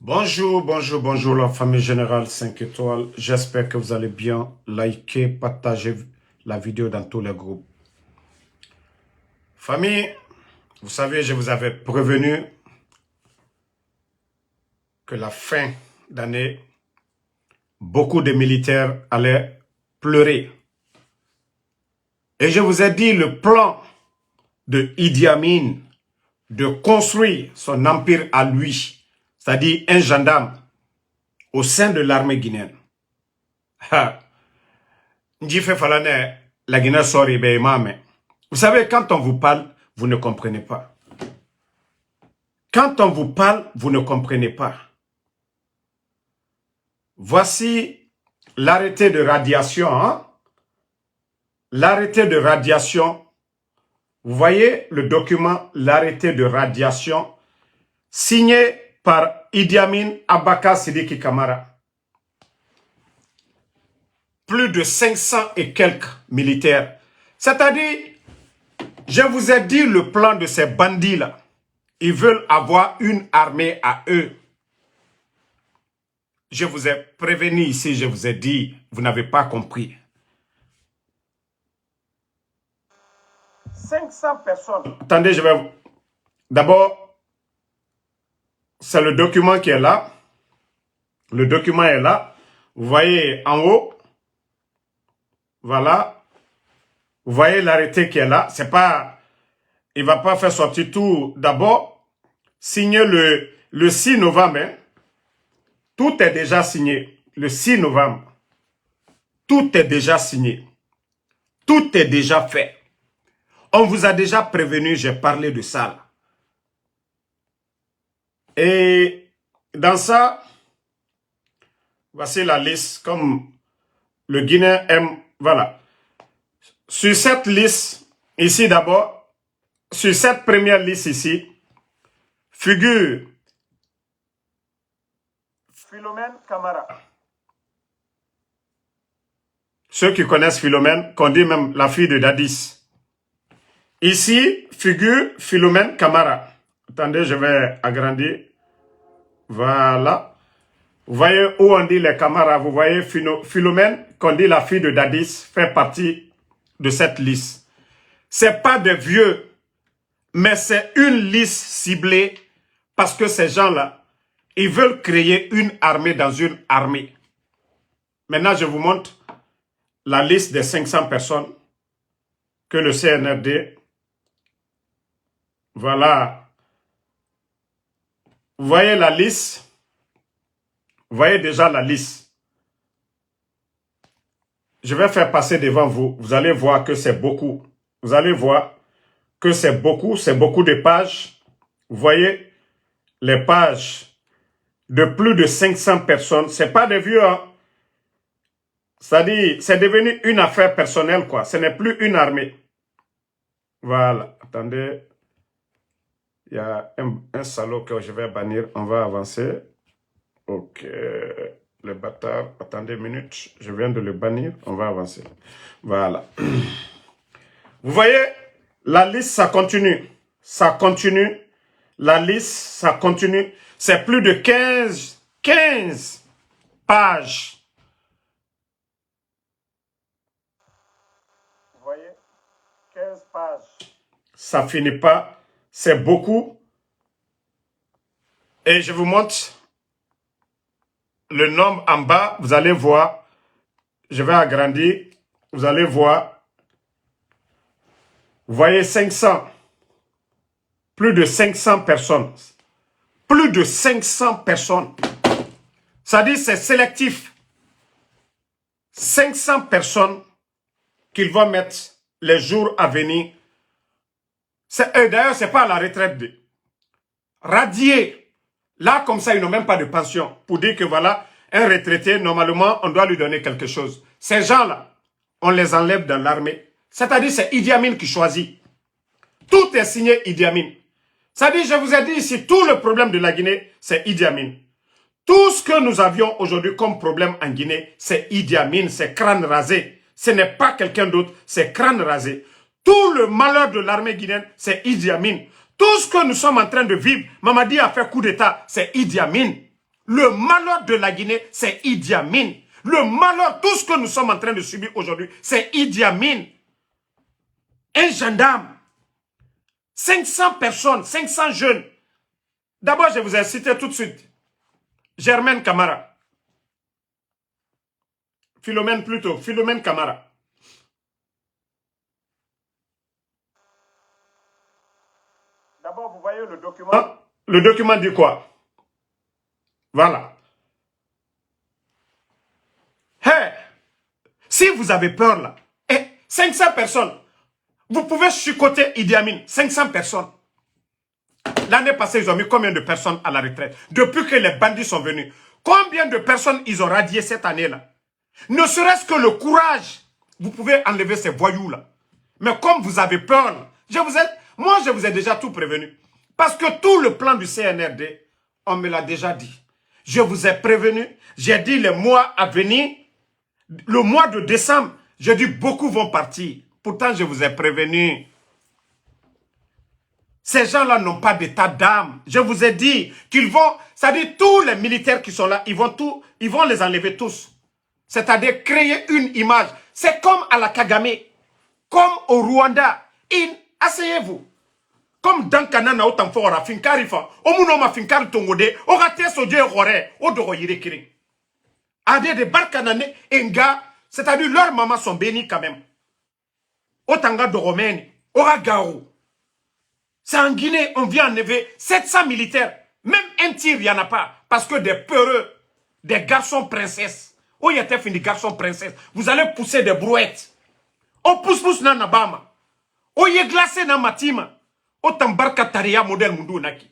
Bonjour, bonjour, bonjour la famille générale 5 étoiles. J'espère que vous allez bien. Likez, partagez la vidéo dans tous les groupes. Famille, vous savez, je vous avais prévenu que la fin d'année, beaucoup de militaires allaient pleurer. Et je vous ai dit le plan de Idi Amin de construire son empire à lui, c'est-à-dire un gendarme au sein de l'armée guinéenne. La Guinée sort Vous savez, quand on vous parle, vous ne comprenez pas. Quand on vous parle, vous ne comprenez pas. Voici l'arrêté de radiation. Hein? L'arrêté de radiation. Vous voyez le document, l'arrêté de radiation, signé par Idi Amin Abaka Sidiki Kamara. Plus de 500 et quelques militaires. C'est-à-dire, je vous ai dit le plan de ces bandits-là. Ils veulent avoir une armée à eux. Je vous ai prévenu ici, je vous ai dit, vous n'avez pas compris. 500 personnes. Attendez, je vais... D'abord, c'est le document qui est là. Le document est là. Vous voyez en haut. Voilà. Vous voyez l'arrêté qui est là. C'est pas... Il ne va pas faire sortir tout. D'abord, signer le 6 novembre. Hein. Tout est déjà signé. Le 6 novembre. Tout est déjà signé. Tout est déjà fait. On vous a déjà prévenu, j'ai parlé de ça. Là. Et dans ça, voici la liste comme le Guinéen aime. Voilà. Sur cette liste, ici d'abord, sur cette première liste ici, figure Philomène Kamara. Ceux qui connaissent Philomène, qu'on dit même la fille de Dadis. Ici, figure Philomène Kamara. Attendez, je vais agrandir. Voilà. Vous voyez où on dit les Kamara. Vous voyez Philomène, qu'on dit la fille de Dadis, fait partie de cette liste. C'est pas des vieux, mais c'est une liste ciblée parce que ces gens-là, ils veulent créer une armée dans une armée. Maintenant, je vous montre la liste des 500 personnes que le CNRD, voilà. Vous voyez la liste? Vous voyez déjà la liste. Je vais faire passer devant vous. Vous allez voir que c'est beaucoup. Vous allez voir que c'est beaucoup de pages. Vous voyez les pages de plus de 500 personnes. Ce n'est pas des vieux, hein. C'est-à-dire, c'est devenu une affaire personnelle, quoi. Ce n'est plus une armée. Voilà. Attendez. Il y a un salaud que je vais bannir. On va avancer. Ok. Le bâtard. Attendez une minute. Je viens de le bannir. On va avancer. Voilà. Vous voyez, la liste, ça continue. Ça continue. La liste, ça continue. C'est plus de 15 pages. Vous voyez, 15 pages. Ça finit pas. C'est beaucoup. Et je vous montre le nombre en bas. Vous allez voir. Je vais agrandir. Vous allez voir. Vous voyez 500. Plus de 500 personnes. Plus de 500 personnes. Ça dit c'est sélectif. 500 personnes qu'ils vont mettre les jours à venir. D'ailleurs, ce n'est pas à la retraite. Radier. Là, comme ça, ils n'ont même pas de pension. Pour dire que voilà, un retraité, normalement, on doit lui donner quelque chose. Ces gens-là, on les enlève dans l'armée. C'est-à-dire, c'est Idi Amin qui choisit. Tout est signé Idi Amin. C'est-à-dire, je vous ai dit ici, tout le problème de la Guinée, c'est Idi Amin. Tout ce que nous avions aujourd'hui comme problème en Guinée, c'est Idi Amin, c'est crâne rasé. Ce n'est pas quelqu'un d'autre, c'est crâne rasé. Tout le malheur de l'armée guinéenne, c'est Idi Amin. Tout ce que nous sommes en train de vivre, Mamadi a fait coup d'État, c'est Idi Amin. Le malheur de la Guinée, c'est Idi Amin. Le malheur, tout ce que nous sommes en train de subir aujourd'hui, c'est Idi Amin. Un gendarme. 500 personnes, 500 jeunes. D'abord, je vous ai cité tout de suite. Germaine Camara. Philomène plutôt. Philomène Camara. D'abord, vous voyez le document. Le document dit quoi? Voilà. Hey, si vous avez peur là, 500 personnes, vous pouvez chicoter Idi Amin. 500 personnes. L'année passée, ils ont mis combien de personnes à la retraite? Depuis que les bandits sont venus, combien de personnes ils ont radié cette année-là? Ne serait-ce que le courage, vous pouvez enlever ces voyous-là. Mais comme vous avez peur, moi je vous ai déjà tout prévenu. Parce que tout le plan du CNRD, on me l'a déjà dit. Je vous ai prévenu, j'ai dit les mois à venir, le mois de décembre, j'ai dit beaucoup vont partir. Pourtant, je vous ai prévenu. Ces gens-là n'ont pas d'état d'âme. Je vous ai dit qu'ils vont, c'est-à-dire tous les militaires qui sont là, ils vont les enlever tous. C'est-à-dire créer une image. C'est comme à la Kagame, comme au Rwanda. Asseyez-vous. Comme dans Kanana, autant fort, Finkarifa, Omunoma Finkari Tongode, Orate Soje Rore, Odoro Yirekiri. Ade de Barkanane, Enga, c'est-à-dire leurs mamans sont bénies quand même. Otanga de Romaine, Oragaou. C'est en Guinée, on vient enlever 700 militaires. Même un tir, il n'y en a pas. Parce que des peureux, des garçons princesses. Où y a-t-il des garçons princesses? Vous allez pousser des brouettes. On pousse dans Nabama. On y est glacé dans Matima. Autant Barka Taria modèle Mundu Naki.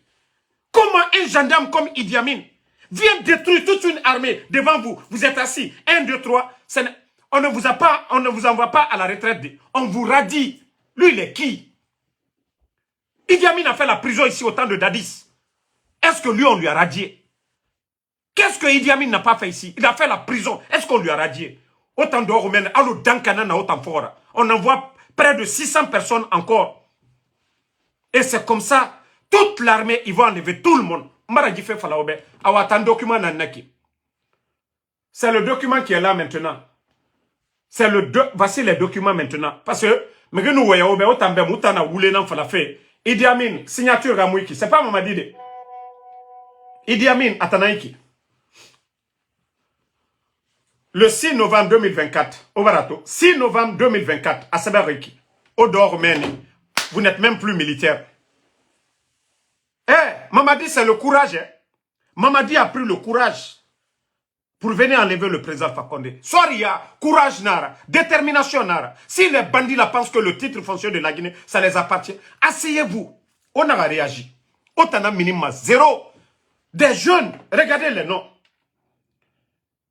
Comment un gendarme comme Idi Amin vient détruire toute une armée devant vous? Vous êtes assis. 1, 2, 3. On ne vous envoie pas à la retraite. On vous radie. Lui, il est qui? Idi Amin a fait la prison ici au temps de Dadis. Est-ce que lui, on lui a radié? Qu'est-ce que Idi Amin n'a pas fait ici? Il a fait la prison. Est-ce qu'on lui a radié? Autant de Romaine, allo Dankana, autant fort. On envoie près de 600 personnes encore. Et c'est comme ça, toute l'armée, ils vont enlever tout le monde. C'est le document qui est là maintenant. Voici les documents maintenant. Parce que, Idi Amin, signature Ramouiki. C'est pas Mamadide. Idi Amin, Atanaiki. Le 6 novembre 2024, au Barato, 6 novembre 2024, à Sabariki, au Dormeni, vous n'êtes même plus militaire. Mamadi, c'est le courage. Mamadi a pris le courage pour venir enlever le président Fakonde. Soria, courage Nara, détermination Nara. Si les bandits là pensent que le titre foncier de la Guinée, ça les appartient, asseyez-vous. On a réagi. Autant minimum zéro. Des jeunes, regardez les noms.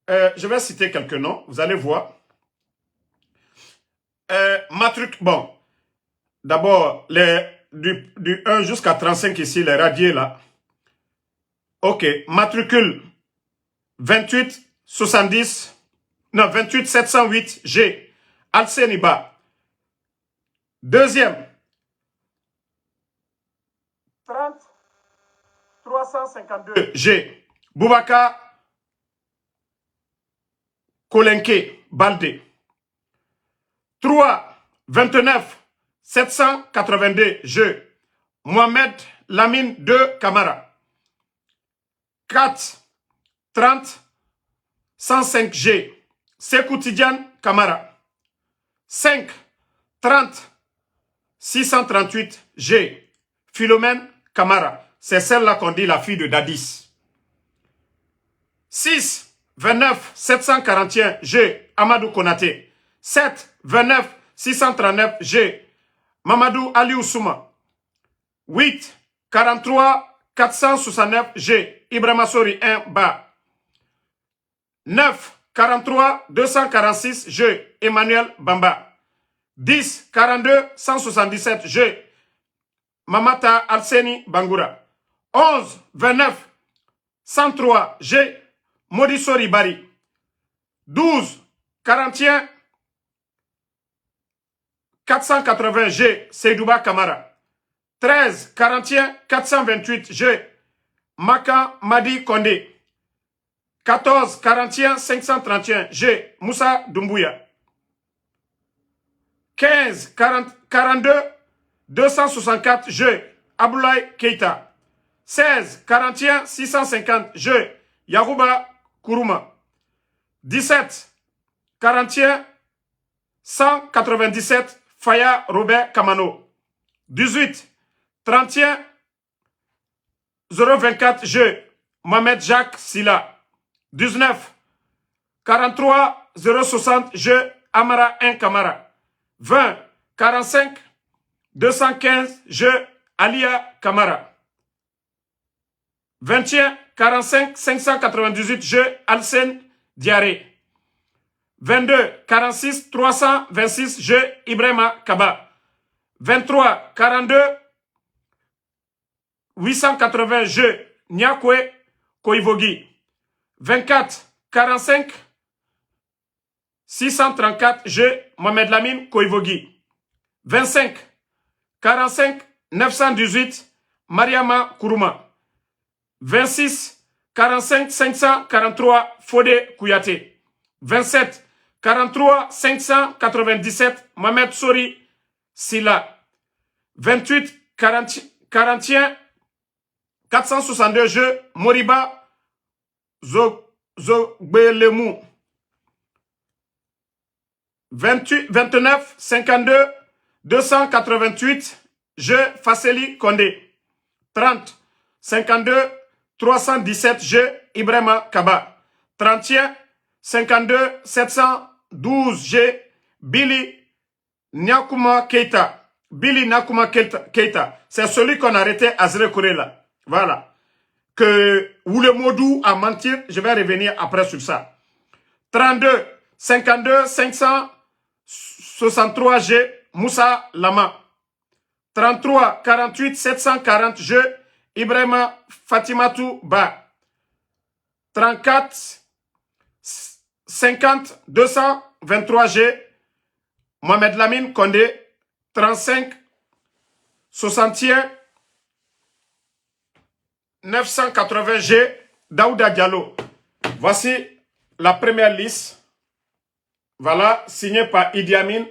Je vais citer quelques noms, vous allez voir. Bon, d'abord, du 1 jusqu'à 35 ici, les radiés là. Ok, matricule 28 70, non, 28 708 G, Alceniba. Deuxième, 30 352 G, Boubacar Kolenke, Balde. 3, 29 782 G, Mohamed Lamine 2 Camara. 4, 30 105 G, Sekou Tidiane Camara. 5, 30 638 G, Philomène Camara. C'est celle-là qu'on dit la fille de Dadis. 6, 29 741 G, Amadou Konaté. 7, 29 639 G, Mamadou Aliou Souma. 8, 43 469 G, Ibrahima Sori 1 Ba. 9, 43 246 G, Emmanuel Bamba. 10, 42 177 G, Mamata Alseni Bangoura. 11, 29 103 G, Modisori Bari. 12, 41 480 G, Seydouba Kamara. 13, 41 428 G, Maka Madi Kondé. 14 41 531 G. Moussa Doumbouya. 15 42 264 G. Aboulaye Keita. 16 41 650 G. Yarouba Kourouma. 17 41 197 Faya Robert Kamano. 18 31 024 G. Mohamed Jacques Silla. 19 43 060 G. Amara 1 Kamara. 20 45 215 G. Alia Kamara. 21 45 598 G. Alsen Diaré. 22 46 326 G. Ibrahima Kaba. 23 42 880 G. Nyakwe Koivogi. 24 45 634 G. Mohamed Lamine Koivogi. 25 45 918 Mariama Kourouma. 26 45 543 Fodé Kouyaté. 27 43 597 Mohamed Sori Silla. 28 41 462 G. Moriba Zogbelemu. 29 52 288 G. Fasseli Kondé. 30 52 317 G. Ibrahima Kaba. 31 52 712 G. Billy Nyakuma Keita. Billy Nyakuma Keita. C'est celui qu'on a arrêté à Zrekouré là. Voilà. Que Oulemodou a menti. Je vais revenir après sur ça. 32 52 563 G. Moussa Lama. 33 48 740 G. Ibrahima Fatimatou Ba. 34 50 223 G. Mohamed Lamine Kondé. 35 61 980 G. Daouda Diallo. Voici la première liste. Voilà, signée par Idi Amin.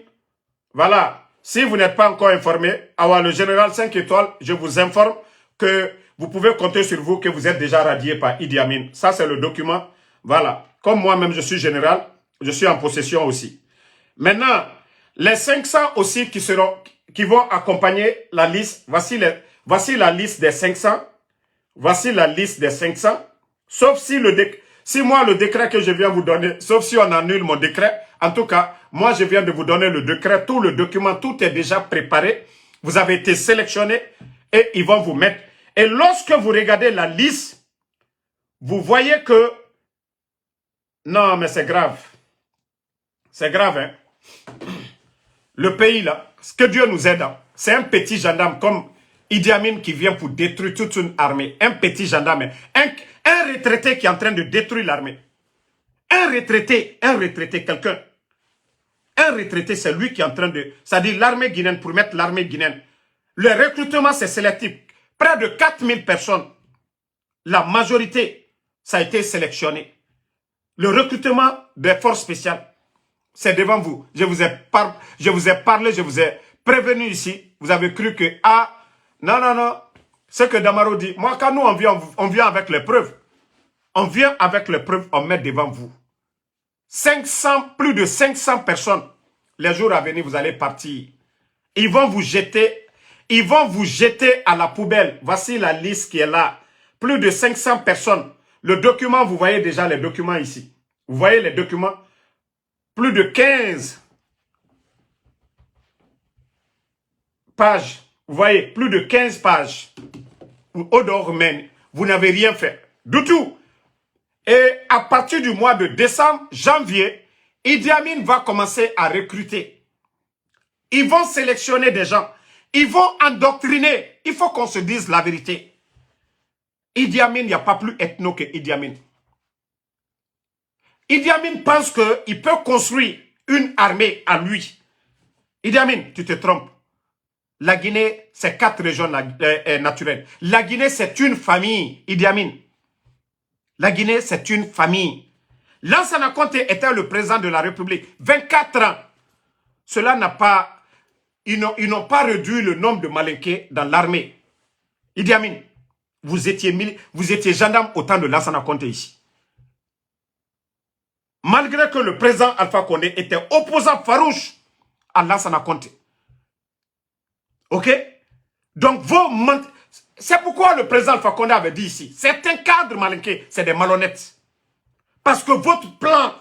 Voilà. Si vous n'êtes pas encore informé, le général 5 étoiles, je vous informe que vous pouvez compter sur vous, que vous êtes déjà radié par Idi Amin. Ça, c'est le document. Voilà. Comme moi-même, je suis général, je suis en possession aussi. Maintenant, les 500 aussi qui vont accompagner la liste, voici la liste des 500. Voici la liste des 500. Sauf si moi, le décret que je viens vous donner, sauf si on annule mon décret, en tout cas, moi, je viens de vous donner le décret, tout le document, tout est déjà préparé. Vous avez été sélectionné et ils vont vous mettre. Et lorsque vous regardez la liste, vous voyez que... Non, mais c'est grave. C'est grave, hein. Le pays, là, ce que Dieu nous aide, c'est un petit gendarme comme Idi Amin qui vient pour détruire toute une armée. Un petit gendarme. Un retraité qui est en train de détruire l'armée. Un retraité, quelqu'un. Un retraité, c'est lui qui est en train de... C'est-à-dire l'armée guinéenne, pour mettre l'armée guinéenne. Le recrutement, c'est sélectif. Près de 4000 personnes. La majorité, ça a été sélectionné. Le recrutement des forces spéciales, c'est devant vous. Je vous ai parlé, je vous ai prévenu ici. Vous avez cru que, non. Ce que Damaro dit, moi, quand nous, on vient avec les preuves. On vient avec les preuves, on met devant vous. Plus de 500 personnes. Les jours à venir, vous allez partir. Ils vont vous jeter à la poubelle. Voici la liste qui est là. Plus de 500 personnes. Le document, vous voyez déjà les documents ici. Vous voyez les documents. Plus de 15 pages. Vous voyez, plus de 15 pages. Vous n'avez rien fait. Du tout. Et à partir du mois de décembre, janvier, Idi Amin va commencer à recruter. Ils vont sélectionner des gens. Ils vont endoctriner. Il faut qu'on se dise la vérité. Idi Amin, il n'y a pas plus ethno que Idi Amin. Idi Amin pense qu'il peut construire une armée à lui. Idi Amin, tu te trompes. La Guinée, c'est 4 régions naturelles. La Guinée, c'est une famille, Idi Amin. La Guinée, c'est une famille. Lansana Conté était le président de la République. 24 ans. Cela n'a pas... Ils n'ont pas réduit le nombre de Malinké dans l'armée. Idi Amin, vous étiez gendarme au temps de Lansana Conté ici. Malgré que le président Alpha Condé était opposant farouche à Lansana Conté. Ok? Donc, c'est pourquoi le président Alpha Condé avait dit ici, certains cadres malinqués, c'est des malhonnêtes. Parce que votre plan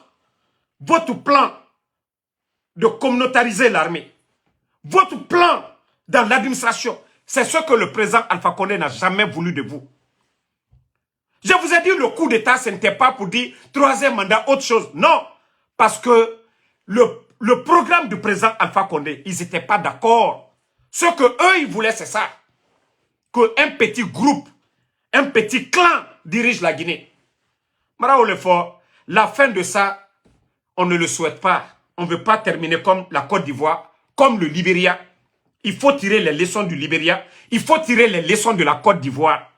de communautariser l'armée, votre plan dans l'administration, c'est ce que le président Alpha Condé n'a jamais voulu de vous. Je vous ai dit, le coup d'État, ce n'était pas pour dire troisième mandat, autre chose. Non, parce que le programme du président Alpha Condé, ils n'étaient pas d'accord. Ce que eux, ils voulaient, c'est ça. Qu'un petit groupe, un petit clan dirige la Guinée. Mara Olefort, la fin de ça, on ne le souhaite pas. On ne veut pas terminer comme la Côte d'Ivoire, comme le Libéria. Il faut tirer les leçons du Libéria. Il faut tirer les leçons de la Côte d'Ivoire.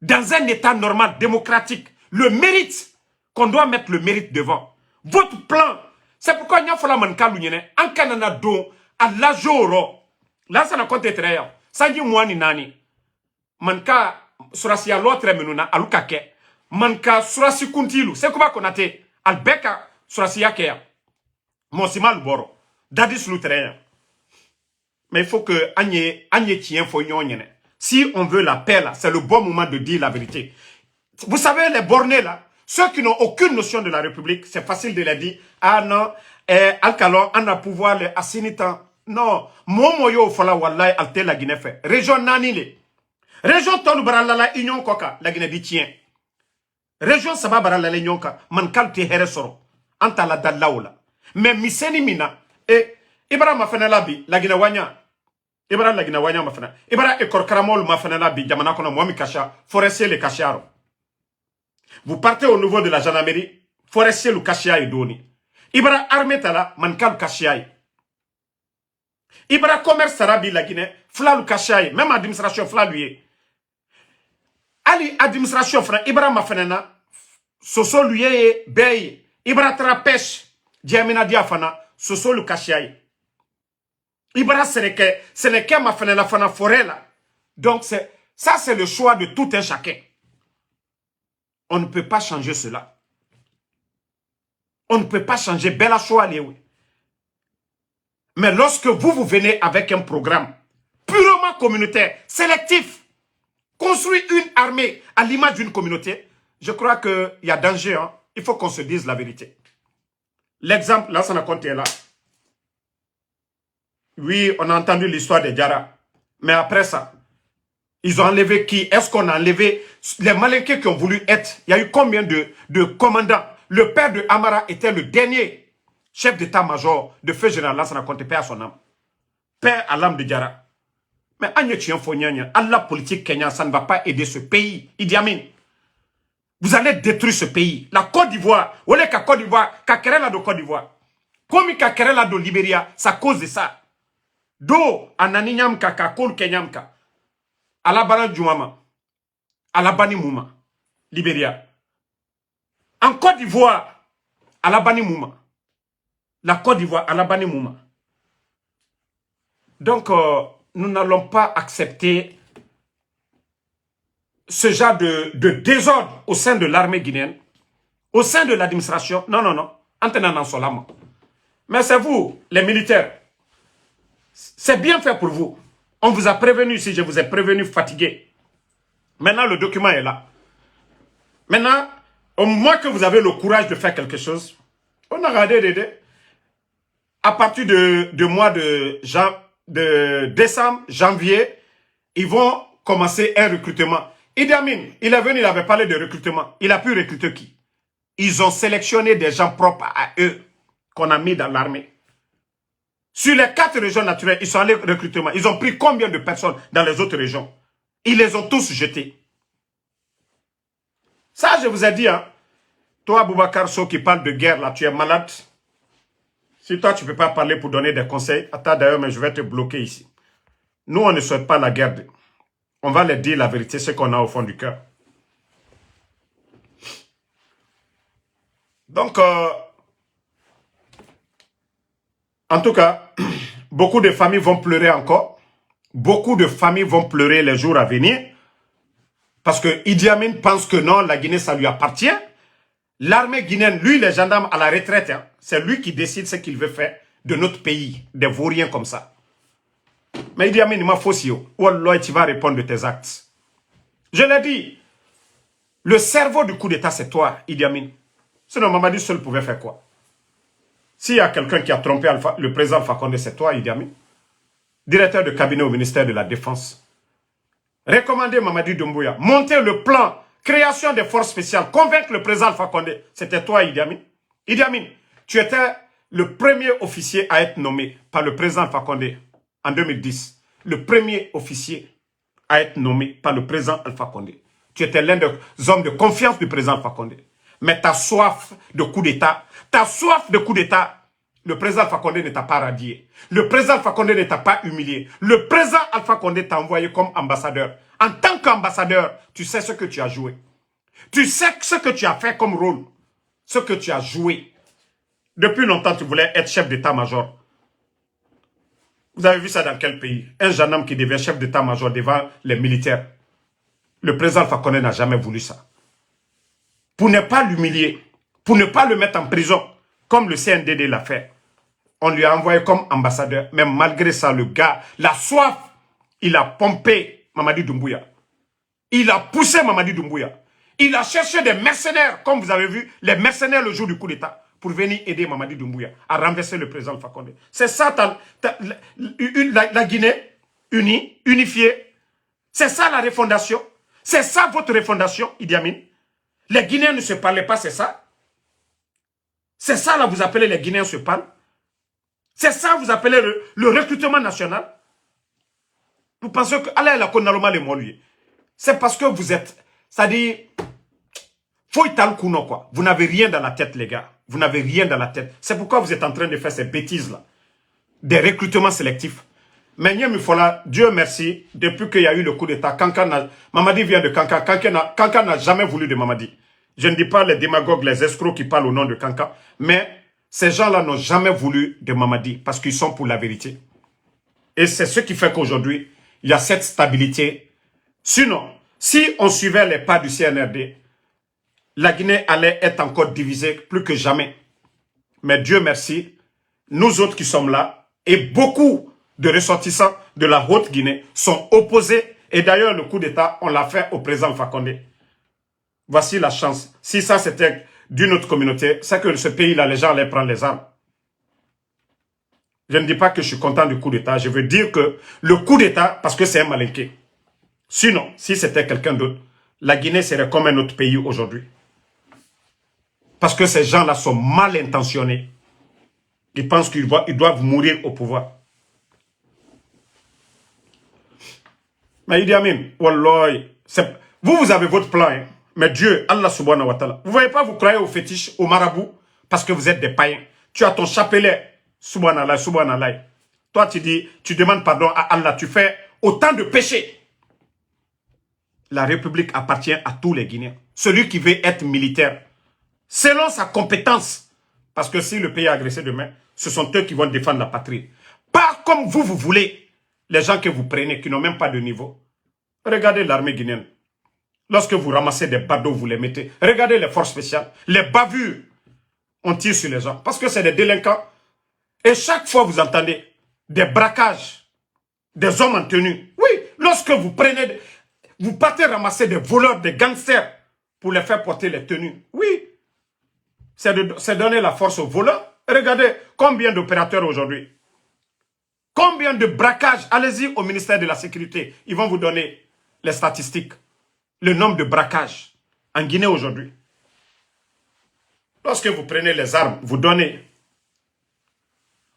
Dans un État normal, démocratique, le mérite, qu'on doit mettre le mérite devant. Votre plan, c'est pourquoi il y a fallu en Canada do à la joro. Là, ça n'a pas été très bien. Ça dit moi ni nani. Manka surasi à l'autre menuna alukake. Manka surasi kuntilu. C'est quoi qu'on a été albeka surasi yakea. Mon simal boro. Dadis l'outre. Mais il faut que Agne tient faut nyonyene. Si on veut la paix là, c'est le bon moment de dire la vérité. Vous savez, les bornés là, ceux qui n'ont aucune notion de la République, c'est facile de les dire. Ah non, Alcalon, on a pouvoir les assinitant. Non, Momoyo Fola Wallahi Alte la Guinée fait. Région Nanile. Région Tonu Baralala Union Koka, la Guinée dit tient. Région Saba Baralala Union Koka, Mankal te Heresoro. Anta la Dalaola. Mais Miseni Mina, et Ibrahim Mafenelabi, la Guinée Wanya. Ibrahim la Guinée Wanya Mafena. Ibrahim et Korkaramol Mafenelabi, Jamanakona Mwami Kasha, forestier le Kacharo. Vous partez au niveau de la gendarmerie, forestier le Kachia et Doni. Ibrahim Armetala, Mankal Kachiaï. Ibra commerce sarabi la Guinée, fla lu kachai, même administration fla lui. Ali administration fran Ibra mafenena, soso lui bey, Ibra trapèche, diamina diafana, soso lu kachai. Ibra ce n'est que mafenena fana forêt là. Donc ça c'est le choix de tout un chacun. On ne peut pas changer cela. On ne peut pas changer bella choix oui. Mais lorsque vous venez avec un programme purement communautaire, sélectif, construire une armée à l'image d'une communauté, je crois qu'il y a danger. Hein? Il faut qu'on se dise la vérité. L'exemple, là, ça n'a compté là. Oui, on a entendu l'histoire de Diarra. Mais après ça, ils ont enlevé qui? Est-ce qu'on a enlevé les Malinqués qui ont voulu être? Il y a eu combien de commandants? Le père de Amara était le dernier chef d'état-major de feu général Lansana Conté, père à son âme. Père à l'âme de Diarra. Mais Allah politique Kenya, ça ne va pas aider ce pays. Idi Amin. Vous allez détruire ce pays. La Côte d'Ivoire, ou les Côte d'Ivoire, Kakerela de Côte d'Ivoire. Comme Kakerela de Libéria, ça cause de ça. Do, Ananinyam Kaka, Kol Kenyamka. Alabana Djouama. Alabani Mouma. Libéria. En Côte d'Ivoire, Alabani Mouma. La Côte d'Ivoire, Alabani Mouma. Donc, nous n'allons pas accepter ce genre de désordre au sein de l'armée guinéenne, au sein de l'administration. Non, non, non. Antenant solama. Mais c'est vous, les militaires. C'est bien fait pour vous. On vous a prévenu ici, je vous ai prévenu fatigué. Maintenant, le document est là. Maintenant, au moins que vous avez le courage de faire quelque chose, on a regardé à partir de mois de décembre, janvier, ils vont commencer un recrutement. Idi Amin, il est venu, il avait parlé de recrutement. Il a pu recruter qui? Ils ont sélectionné des gens propres à eux qu'on a mis dans l'armée. Sur les 4 régions naturelles, ils sont allés au recrutement. Ils ont pris combien de personnes dans les autres régions? Ils les ont tous jetés. Ça, je vous ai dit, hein. Toi, Boubacar So, qui parle de guerre, là, tu es malade. Si toi, tu ne peux pas parler pour donner des conseils, attends d'ailleurs, mais je vais te bloquer ici. Nous, on ne souhaite pas la guerre. On va leur dire la vérité, ce qu'on a au fond du cœur. Donc, en tout cas, beaucoup de familles vont pleurer encore. Beaucoup de familles vont pleurer les jours à venir. Parce que Idi Amin pense que non, la Guinée, ça lui appartient. L'armée guinéenne, lui, les gendarmes à la retraite, hein, c'est lui qui décide ce qu'il veut faire de notre pays, des vauriens comme ça. Mais Idi Amin, il m'a faussé. Wallah, tu vas répondre de tes actes. Je l'ai dit, le cerveau du coup d'État, c'est toi, Idi Amin. Sinon, Mamadi seul pouvait faire quoi? S'il y a quelqu'un qui a trompé le président Alpha Condé, c'est toi, Idi Amin. Directeur de cabinet au ministère de la Défense. Recommandez Mamadi Doumbouya. Monter le plan, création des forces spéciales, convaincre le président Alpha Condé. C'était toi, Idi Amin. Idi Amin, tu étais le premier officier à être nommé par le président Alpha Condé en 2010. Le premier officier à être nommé par le président Alpha Condé. Tu étais l'un des hommes de confiance du président Alpha Condé. Mais ta soif de coup d'État, le président Alpha Condé ne t'a pas radié. Le président Alpha Condé ne t'a pas humilié. Le président Alpha Condé t'a envoyé comme ambassadeur. En tant qu'ambassadeur, tu sais ce que tu as joué. Tu sais ce que tu as fait comme rôle. Ce que tu as joué. Depuis longtemps, tu voulais être chef d'état-major. Vous avez vu ça dans quel pays? Un gendarme qui devient chef d'état-major devant les militaires. Le président Alpha Condé n'a jamais voulu ça. Pour ne pas l'humilier, pour ne pas le mettre en prison, comme le CNDD l'a fait. On lui a envoyé comme ambassadeur. Mais malgré ça, le gars, la soif, il a pompé Mamadi Doumbouya. Il a poussé Mamadi Doumbouya. Il a cherché des mercenaires, comme vous avez vu, les mercenaires le jour du coup d'État, pour venir aider Mamadi Doumbouya à renverser le président Alpha Condé. C'est ça la Guinée unie, unifiée. C'est ça la refondation. C'est ça votre refondation, Idi Amin. Les Guinéens ne se parlaient pas, c'est ça. C'est ça, là, vous appelez les Guinéens se parlent. C'est ça, vous appelez le recrutement national. Vous pensez que, allez, la Konaloma les moluiers. C'est parce que vous êtes, c'est-à-dire, faut y quoi. Vous n'avez rien dans la tête, les gars. Vous n'avez rien dans la tête. C'est pourquoi vous êtes en train de faire ces bêtises-là. Des recrutements sélectifs. Mais Dieu merci, depuis qu'il y a eu le coup d'État, Mamadi vient de Kanka. Kanka n'a jamais voulu de Mamadi. Je ne dis pas les démagogues, les escrocs qui parlent au nom de Kanka, mais ces gens-là n'ont jamais voulu de Mamadi parce qu'ils sont pour la vérité. Et c'est ce qui fait qu'aujourd'hui, il y a cette stabilité. Sinon, si on suivait les pas du CNRD, la Guinée allait être encore divisée plus que jamais. Mais Dieu merci, nous autres qui sommes là, et beaucoup de ressortissants de la Haute-Guinée sont opposés. Et d'ailleurs, le coup d'État, on l'a fait au président Alpha Condé. Voici la chance. Si ça, c'était d'une autre communauté, c'est que ce pays-là, les gens allaient prendre les armes. Je ne dis pas que je suis content du coup d'État. Je veux dire que le coup d'État, parce que c'est un malinqué. Sinon, si c'était quelqu'un d'autre, la Guinée serait comme un autre pays aujourd'hui. Parce que ces gens-là sont mal intentionnés. Ils pensent qu'ils doivent mourir au pouvoir. Mais Idi Amin, wallah, vous avez votre plan, hein. Mais Dieu, Allah subhanahu wa ta'ala, vous ne voyez pas, vous croyez aux fétiches, aux marabouts, parce que vous êtes des païens. Tu as ton chapelet, subhanallah, subhanallah. Toi, tu demandes pardon à Allah, tu fais autant de péchés. La République appartient à tous les Guinéens. Celui qui veut être militaire, selon sa compétence. Parce que si le pays est agressé demain, ce sont eux qui vont défendre la patrie. Pas comme vous voulez, les gens que vous prenez, qui n'ont même pas de niveau. Regardez l'armée guinéenne. Lorsque vous ramassez des badauds, vous les mettez. Regardez les forces spéciales. Les bavures, on tire sur les gens. Parce que c'est des délinquants. Et chaque fois, vous entendez des braquages, des hommes en tenue. Oui, lorsque vous prenez, vous partez ramasser des voleurs, des gangsters, pour les faire porter les tenues. Oui, c'est donner la force aux voleurs. Regardez combien d'opérateurs aujourd'hui. Combien de braquages. Allez-y au ministère de la Sécurité. Ils vont vous donner les statistiques. Le nombre de braquages en Guinée aujourd'hui. Lorsque vous prenez les armes, vous donnez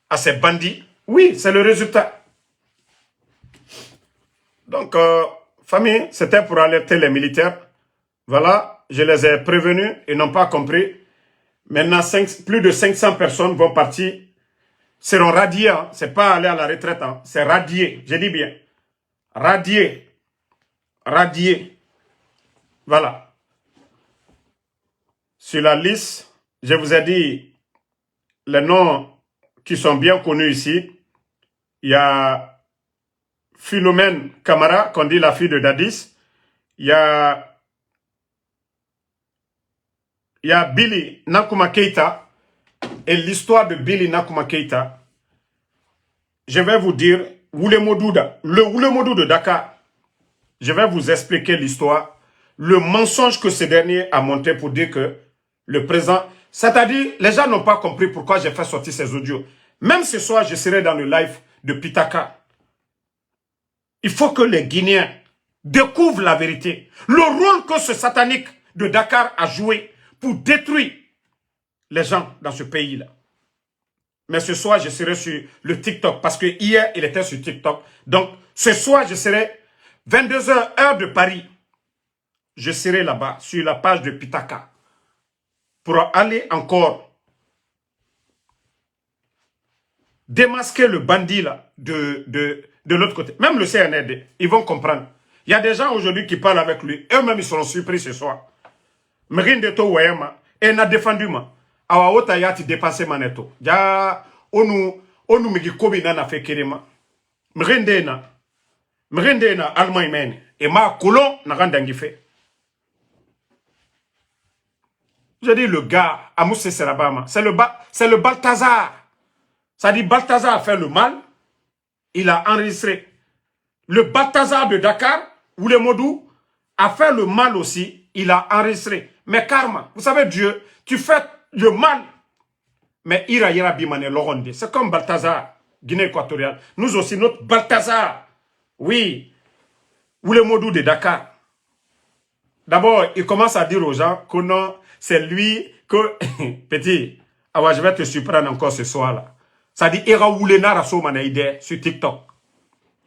à ces bandits, oui, c'est le résultat. Donc, famille, c'était pour alerter les militaires. Voilà, je les ai prévenus, ils n'ont pas compris. Maintenant, plus de 500 personnes vont partir, seront radiées. Hein. Ce n'est pas aller à la retraite, hein. C'est radié, je dis bien. Radié. Radié. Voilà. Sur la liste, je vous ai dit les noms qui sont bien connus ici. Il y a Philomène Camara, qu'on dit la fille de Dadis. Il y a Billy Nakuma Keita. Et l'histoire de Billy Nakuma Keita, je vais vous dire, le Wulemodou de Dakar, je vais vous expliquer l'histoire, le mensonge que ce dernier a monté pour dire que le président, c'est-à-dire, les gens n'ont pas compris pourquoi j'ai fait sortir ces audios. Même ce soir, je serai dans le live de Pitaka. Il faut que les Guinéens découvrent la vérité. Le rôle que ce satanique de Dakar a joué pour détruire les gens dans ce pays-là. Mais ce soir, je serai sur le TikTok parce que hier, il était sur TikTok. Donc, ce soir, je serai 22h, heure de Paris. Je serai là-bas, sur la page de Pitaka, pour aller encore démasquer le bandit là de l'autre côté. Même le CNRD, ils vont comprendre. Il y a des gens aujourd'hui qui parlent avec lui. Eux-mêmes, ils seront surpris ce soir. Merindeto Wayama, et n'a défendu moi. Awa ota yati dépassé maneto. Ja, onu migi kobi na fait kerema. Mrende na Allemagne mène. Et ma colon n'a rien d'angife. Je dis le gars, Amousse Serabama, c'est le Balthazar. Ça dit Balthazar a fait le mal, il a enregistré. Le Balthazar de Dakar, Wulemodou, a fait le mal aussi, il a enregistré. Mais karma, vous savez Dieu, tu fais le mal. Mais Ira Bimane Loronde, c'est comme Balthazar, Guinée équatoriale. Nous aussi, notre Balthazar, oui, Wulemodou de Dakar. D'abord, il commence à dire aux gens que non, c'est lui que, petit, je vais te surprendre encore ce soir-là. Ça dit, Ira Wule Naraso Mane Ide sur TikTok.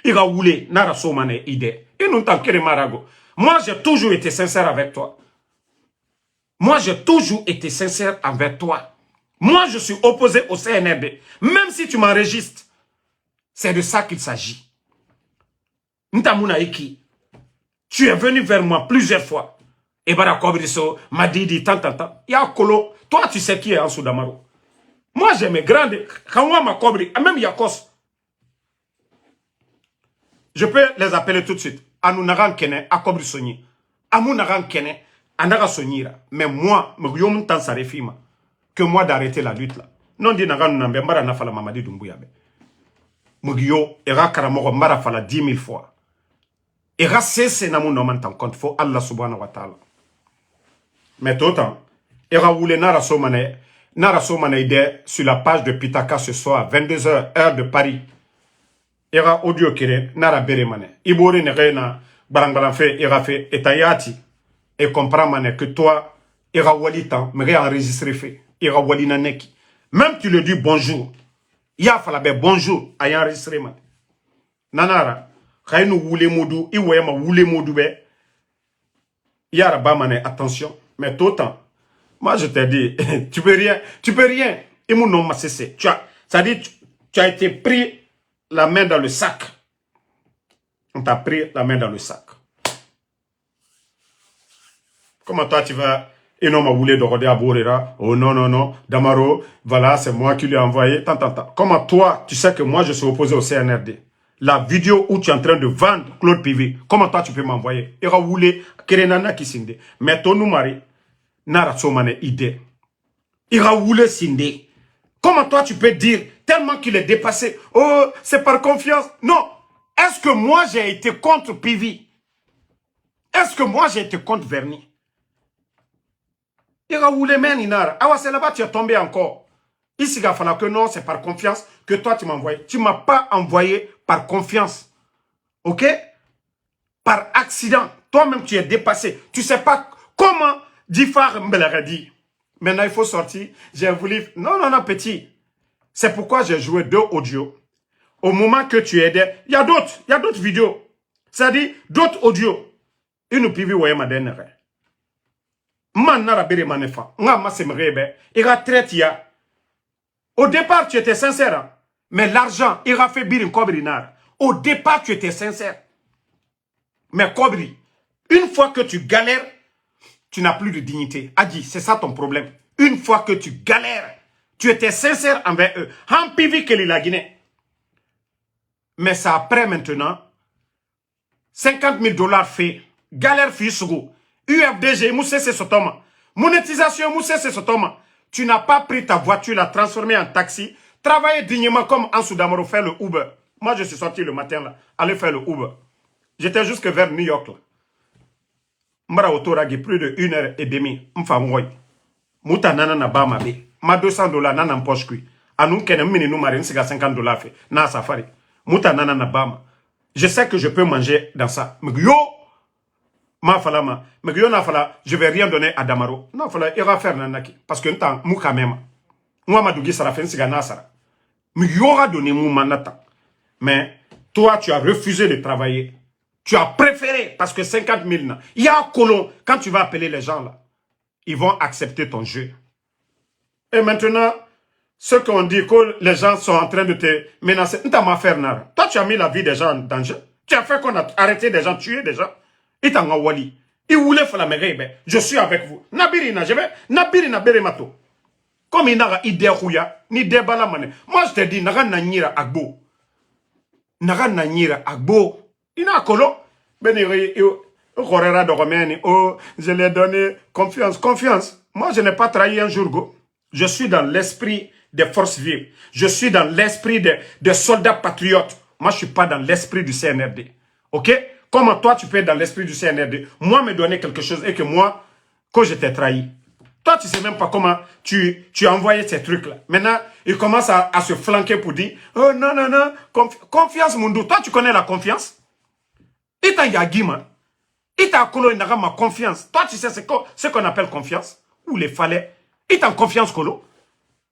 Ira Wule Naraso Mane Ide. Et nous t'en marago. Moi, j'ai toujours été sincère avec toi. Moi, j'ai toujours été sincère avec toi. Moi, je suis opposé au CNRD. Même si tu m'enregistres, c'est de ça qu'il s'agit. Ntamuna Eki, tu es venu vers moi plusieurs fois. Et Barakobriso m'a dit tant. Ya Kolo, toi, tu sais qui est en Soudamaro. Moi, j'ai mes grandes. Quand ma cobri, même Yakos. Je peux les appeler tout de suite. Anunaran Kene, Akobri Soni. Amunaran Kene, Anara Sonira. Mais moi, me tant sa refima. Que moi d'arrêter la lutte là. Non, dit Naran Nambe, Mara Nafala Mamadi Dumbuyabe. Mugyo, Era Karamoro, Mara Fala 10 000 fois. Era cesse Namu Noman tant compte, faut Allah subhanahu wa ta'ala. Mais tout temps, Era Wule Nara Somane. Naraso Manaïde sur la page de Pitaka ce soir, 22h, heure de Paris. Ira audio kere, Nara Beremane. Ibori Nerena, Barangalanfe, Ira fait, Etayati. Et comprends, mané, que toi, Ira Walitan, me réenregistré fait. Ira Walina Neki. Même tu le dis bonjour. Ya falabe bonjour, aya enregistré, man. Nanara, Khaïnou Wule Modou, Iwema Wule Modou, Yara Bamane, attention. Mais tout temps. Moi, je t'ai dit, tu peux rien. Et mon nom m'a cessé. Ça dit, tu as été pris la main dans le sac. On t'a pris la main dans le sac. Comment toi, tu vas, et non, m'a voulu de Rodé à Bourera. Oh non, Damaro, voilà, c'est moi qui lui ai envoyé. Tant. Comment toi, tu sais que moi, je suis opposé au CNRD. La vidéo où tu es en train de vendre Claude Pivé, comment toi, tu peux m'envoyer? Et Raoulé, Kerenana qui sinde. Mais ton mari, Nara Somane idée. Ira Wule Sinde. Comment toi tu peux dire tellement qu'il est dépassé? Oh, c'est par confiance. Non. Est-ce que moi j'ai été contre Pivi? Est-ce que moi j'ai été contre Verni? Ira Wule Men Inara. Ah ouais, c'est là-bas tu es tombé encore. Ici, il a fallu que non, c'est par confiance que toi tu m'as envoyé. Tu ne m'as pas envoyé par confiance. Ok? Par accident. Toi-même tu es dépassé. Tu ne sais pas comment Difar Mbelagadi. Maintenant, il faut sortir. J'ai voulu... Non, petit. C'est pourquoi j'ai joué 2 audios. Au moment que tu aidais... Il y a d'autres vidéos. C'est-à-dire, d'autres audios. Une pivi oué ma dernière. Man nara bere manefa. Nga ma semrebe. Ira traite ya. Au départ, tu étais sincère. Hein? Mais l'argent, ira fait bir kobri nar. Au départ, tu étais sincère. Mais kobri, une fois que tu galères, tu n'as plus de dignité. Adi, c'est ça ton problème. Une fois que tu galères, tu étais sincère envers eux. Hampivi que la Guinée. Mais ça après maintenant, 50 000 $ fait. Galère Fissougou. UFDG, Moussé c'est Sotoma. Monétisation, Moussé c'est Sotoma. Tu n'as pas pris ta voiture, la transformée en taxi, travailler dignement comme en Soudamaro, faire le Uber. Moi, je suis sorti le matin là, aller faire le Uber. J'étais jusque vers New York là. Mara autoragi plus de 1h30. M'fa ngoy. Mouta nana na ba ma be. Ma 200 $ nana en poche kui. Anun kene mini nou marine siga 50 $ fait. Na safari. Mouta nana na ba ma. Je sais que je peux manger dans ça. Mais yo, ma falama. Mais yo na fala, je vais rien donner à Damaro. Non fala, il va faire nanaki. Parce que n'tan mouka même. Moi ma dougi sara fen siga na sara. Mais yo aura donné mou manata. Mais toi tu as refusé de travailler. Tu as préféré, parce que 50 000, il y a un colon, quand tu vas appeler les gens là, ils vont accepter ton jeu. Et maintenant, ceux qui ont dit que les gens sont en train de te menacer, toi tu as mis la vie des gens en danger. Tu as fait qu'on a arrêté des gens, tué des gens. Ils t'ont wali. Ils voulaient faire la mérite. Je suis avec vous. Nabirina, je vais. Nabirina beremato. Comme il n'a idée rouya, ni débala mané. Moi je te dis, n'a pas nira agbo. N'a pas nira agbo. Il a colo. Je l'ai donné confiance. Confiance. Moi, je n'ai pas trahi un jour. Go. Je suis dans l'esprit des forces vives. Je suis dans l'esprit des soldats patriotes. Moi, je ne suis pas dans l'esprit du CNRD. Ok? Comment toi, tu peux être dans l'esprit du CNRD? Moi, me donner quelque chose et que moi, que je t'ai trahi. Toi, tu ne sais même pas comment tu as envoyé ces trucs-là. Maintenant, il commence à se flanquer pour dire, oh non, non, non, confiance, Mundou. Toi, tu connais la confiance? Il t'a yagima. Il t'a colo ma confiance. Toi, tu sais ce qu'on appelle confiance? Ou les fallait. Il t'a confiance, colo.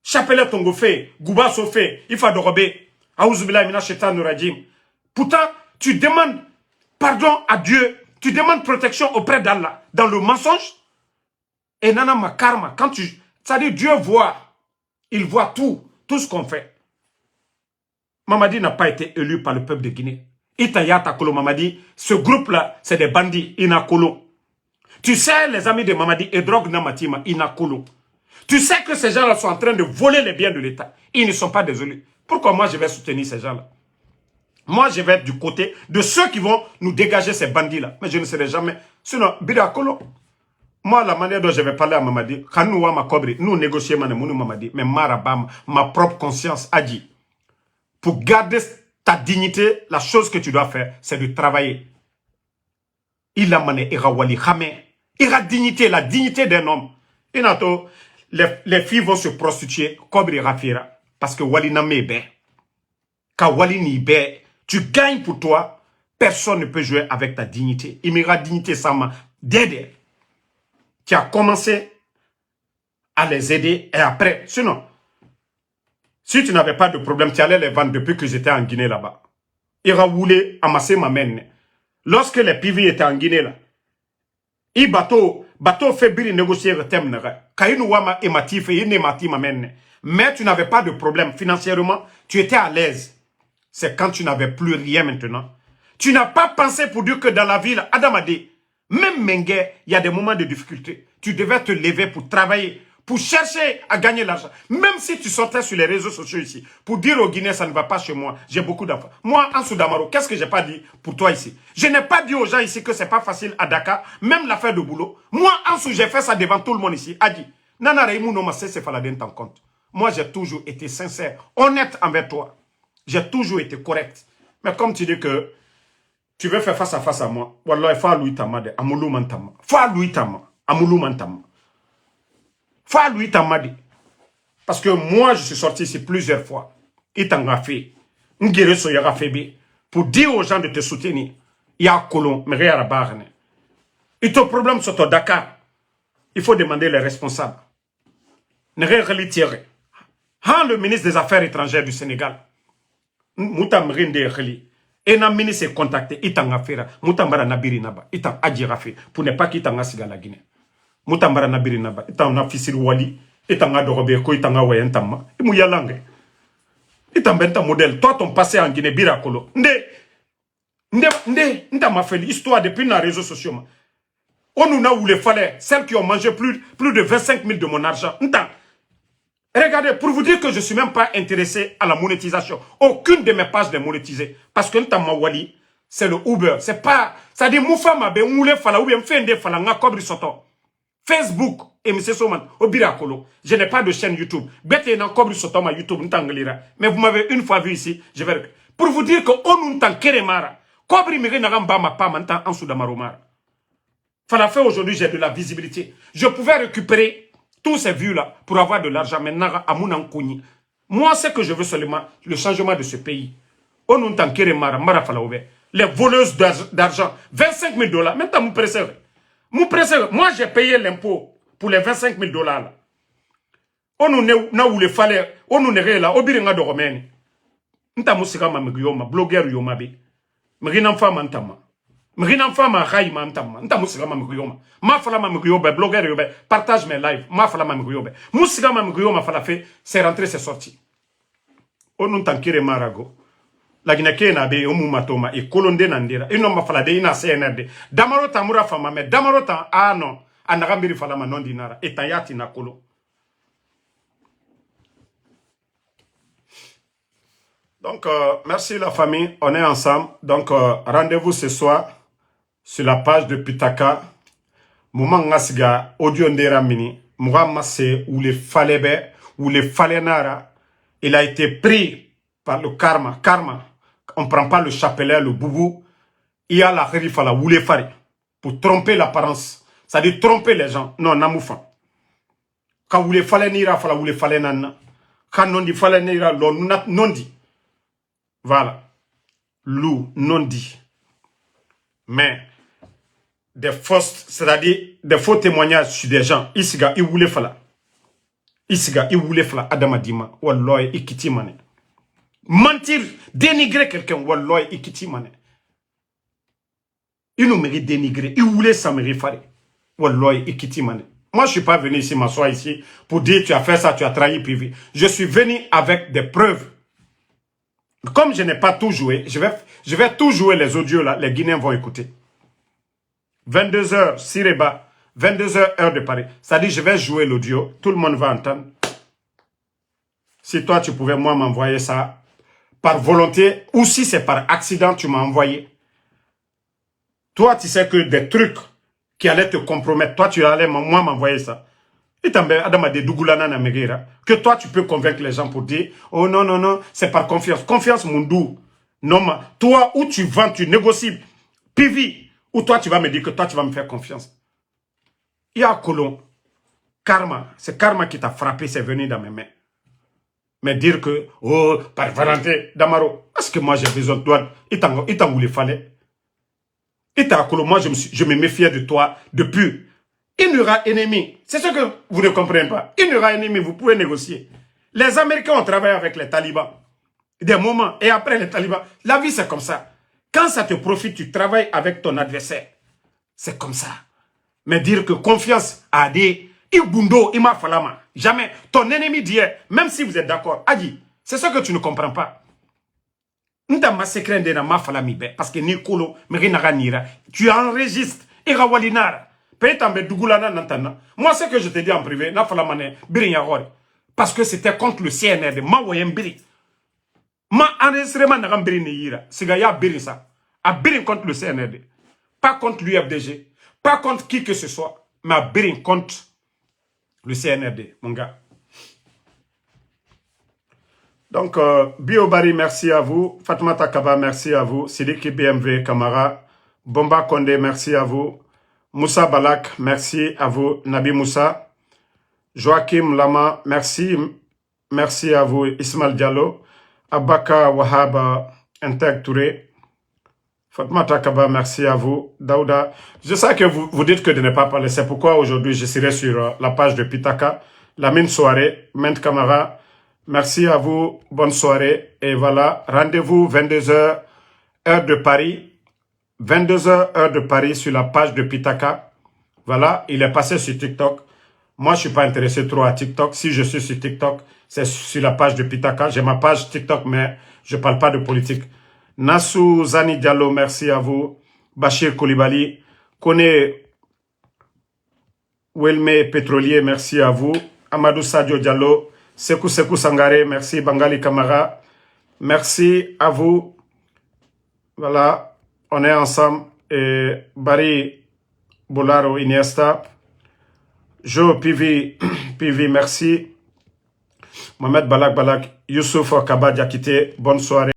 Chapelet ton fait, Gouba fait, il faut adorer. Aouzubila mina shetan rajim. Pourtant, tu demandes pardon à Dieu. Tu demandes protection auprès d'Allah. Dans le mensonge. Et nana ma karma. Quand tu. C'est-à-dire, Dieu voit. Il voit tout. Tout ce qu'on fait. Mamadi n'a pas été élu par le peuple de Guinée. Itayata Kolo Mamadi, ce groupe-là, c'est des bandits, Inakolo. Tu sais, les amis de Mamadi, et drogue Namatima, Inakolo. Tu sais que ces gens-là sont en train de voler les biens de l'État. Ils ne sont pas désolés. Pourquoi moi je vais soutenir ces gens-là? Moi, je vais être du côté de ceux qui vont nous dégager ces bandits-là. Mais je ne serai jamais. Sinon, Bidakolo. Moi, la manière dont je vais parler à Mamadi, quand nous négocions Mamadi, mais Marabam, ma propre conscience a dit, pour garder ta dignité, la chose que tu dois faire, c'est de travailler. Il a mané, il a wali, il a dignité, la dignité d'un homme. Et les filles vont se prostituer, comme il rafira, parce que wali n'a bé. Quand wali ni bé, tu gagnes pour toi, personne ne peut jouer avec ta dignité. Il m'ira dignité sans ma d'aider. Tu as commencé à les aider et après, sinon, si tu n'avais pas de problème, tu allais les vendre depuis que j'étais en Guinée là-bas. Il a voulu amasser ma main. Lorsque les pivis étaient en Guinée là, il bateau fait bien négocier le thème. Mais tu n'avais pas de problème financièrement, tu étais à l'aise. C'est quand tu n'avais plus rien maintenant. Tu n'as pas pensé pour dire que dans la ville, Adam a dit, même Mengue, il y a des moments de difficulté. Tu devais te lever pour travailler, pour chercher à gagner l'argent. Même si tu sortais sur les réseaux sociaux ici, pour dire aux Guinéens, ça ne va pas chez moi, j'ai beaucoup d'enfants. Moi, en Soudamaro, qu'est-ce que j'ai pas dit pour toi ici? Je n'ai pas dit aux gens ici que c'est pas facile à Dakar, même l'affaire de boulot. Moi, en Sou, j'ai fait ça devant tout le monde ici. A dit, Nana Raimou no masse se faladin t'en compte. Moi, j'ai toujours été sincère, honnête envers toi. J'ai toujours été correct. Mais comme tu dis que tu veux faire face à moi, Wallah, il faut Louis Tama de Amoulou Mantama. Faut Louis Tama, Amoulou Mantama. Faut Louis Tama de. Parce que moi, je suis sorti ici plusieurs fois. Il t'en a fait. Ngere so yara febe. Pour dire aux gens de te soutenir. Il y a un colon, mais rien à barre. Et ton problème sur ton Dakar, il faut demander les responsables. Ne rien tirer. Le ministre des Affaires étrangères du Sénégal, Moutam Rinde Reli, et le ministre est contacté, il t'en a fait, Moutambara Nabiri Naba, il t'en a dit pour ne pas qu'il t'en a siga la Guinée. Moutambara Nabiri Naba, il t'en a fait sur Wali, il t'en a dorobé, il t'en a wayan tamma, il mouya langue. Il t'en a un modèle, toi ton passé en Guinée, Birakolo. Nde m'a fait l'histoire depuis les réseaux sociaux. On nous a où les fallait, celles qui ont mangé plus de 25 000 de mon argent. Regardez, pour vous dire que je ne suis même pas intéressé à la monétisation. Aucune de mes pages n'est monétisée. Parce que Wali, c'est le Uber. C'est pas, ça dit Moufa Mabe, Moule Fala, ou bien Fende Fala, Nga Kobri Soto. Facebook, et M. Soman, Obirakolo. Je n'ai pas de chaîne YouTube. Bête et Kobri Soto, ma YouTube, Ntanglira. Mais vous m'avez une fois vu ici, je vais. Pour vous dire que on nous t'en Keremara. Kobri Mire Nagamba ma pas maintenant en Soudamaromara. Fala fait aujourd'hui, j'ai de la visibilité. Je pouvais récupérer tous ces vues-là pour avoir de l'argent maintenant à Mounankouni. Moi, c'est que je veux seulement le changement de ce pays. On nous t'en Keremara, Mara Falaoube. Les voleuses d'argent, 25 000 $. Maintenant, mon presseur. Moi, j'ai payé l'impôt pour les 25 000 $. Là. On nous n'a où les fallait, on nous n'est là, au biringa de Romaine. Nta musika ma migiyoma, blogueur yoma be. Mrina fama ntama. Mrina fama raïma ntama. Nta musika ma migiyoma. Ma fala ma migiyoma, blogueur yobe. Partage mes lives. Ma fala ma migiyoma. Musika ma migiyoma fala fait, c'est rentré, c'est sorti. On nous tankire marago. La Guinée na be omu matoma e kolonde nandira. Ino ma fala de ina CNRD. Damaro tamura fama me damaro tan ah non. Anagambiri fala ma non dinara. Etayati na kolo. Donc, merci la famille, on est ensemble. Donc, rendez-vous ce soir sur la page de Pitaka. Mouma ngasiga audio ndera mini. Moura masse ou les falebe ou les falenara. Il a été pris par le karma. Karma. On ne prend pas le chapelet, le boubou. Il y a la rifala ou les fari. Pour tromper l'apparence. C'est-à-dire tromper les gens. Non, namoufan. Quand vous les falenira, fala ou les falenana. Quand non dit falenira, non dit. Voilà. Loup, non dit. Mais, des fausses, c'est-à-dire des faux témoignages sur des gens. Isiga, il voulait fala. Isiga, il voulait fala. Adamadima. Walloy, ikiti mane. Mentir, dénigrer quelqu'un. Walloy, ikiti mane. Il nous mérite dénigrer. Il voulait ça mérite faire. Walloy, ikiti mane. Moi, je ne suis pas venu ici, m'asseoir ici, pour dire tu as fait ça, tu as trahi privé. Je suis venu avec des preuves. Comme je n'ai pas tout joué, je vais tout jouer les audios là, les Guinéens vont écouter. 22h, Sireba, 22h, heure de Paris. C'est-à-dire, je vais jouer l'audio, tout le monde va entendre. Si toi, tu pouvais, moi, m'envoyer ça par volonté, ou si c'est par accident, tu m'as envoyé. Toi, tu sais que des trucs qui allaient te compromettre, toi, tu allais, moi, m'envoyer ça. Que toi, tu peux convaincre les gens pour dire, oh non, non, non, c'est par confiance. Confiance, mon doux. Non, toi, où tu vends, tu négocies, pivi, ou toi, tu vas me dire que toi, tu vas me faire confiance. Il y a un colon. Karma. C'est karma qui t'a frappé, c'est venu dans mes mains. Mais dire que, oh, par volonté, Damaro, est-ce que moi, j'ai besoin de toi? Il t'en voulait fallait. Et t'as colon, moi, je me méfiais de toi depuis. Il n'y aura ennemi. C'est ce que vous ne comprenez pas. Il n'y aura ennemi, vous pouvez négocier. Les Américains ont travaillé avec les talibans. Des moments, et après les talibans. La vie, c'est comme ça. Quand ça te profite, tu travailles avec ton adversaire. C'est comme ça. Mais dire que confiance a des... Ibundo, ima falama. Jamais. Ton ennemi d'hier, même si vous êtes d'accord, Adi, c'est ce que tu ne comprends pas. Parce que Nicolo, tu enregistres. Irawalinara. Moi, ce que je te dis en privé, parce que c'était contre le CNRD. Ma enregistrement n'a pas c'est ça. A contre le CNRD. Pas contre l'UFDG. Pas contre qui que ce soit. Mais à contre le CNRD, mon gars. Donc, Biobari, merci à vous. Fatma Takaba, merci à vous. Sidiki BMV Kamara. Bomba Kondé, merci à vous. Moussa Balak, merci à vous. Nabi Moussa. Joachim Lama, merci. Merci à vous. Ismail Diallo. Abaka Wahaba, Integ Touré. Fatma Takaba, merci à vous. Daouda. Je sais que vous dites que de ne pas parler. C'est pourquoi aujourd'hui je serai sur la page de Pitaka. La même soirée. Ment Kamara. Merci à vous. Bonne soirée. Et voilà. Rendez-vous 22h, heure de Paris. 22h, heure de Paris, sur la page de Pitaka. Voilà, il est passé sur TikTok. Moi, je ne suis pas intéressé trop à TikTok. Si je suis sur TikTok, c'est sur la page de Pitaka. J'ai ma page TikTok, mais je ne parle pas de politique. Nassou Zani Diallo, merci à vous. Bachir Koulibaly. Kone Wilme Pétrolier, merci à vous. Amadou Sadio Diallo, Sekou Sekou Sangare, merci. Bangali Kamara, merci à vous. Voilà, on est ensemble. Et Barry Bolaro Iniesta, Joe PV, PV, merci. Mohamed Balak Balak, Youssouf Kaba Diakité, bonne soirée.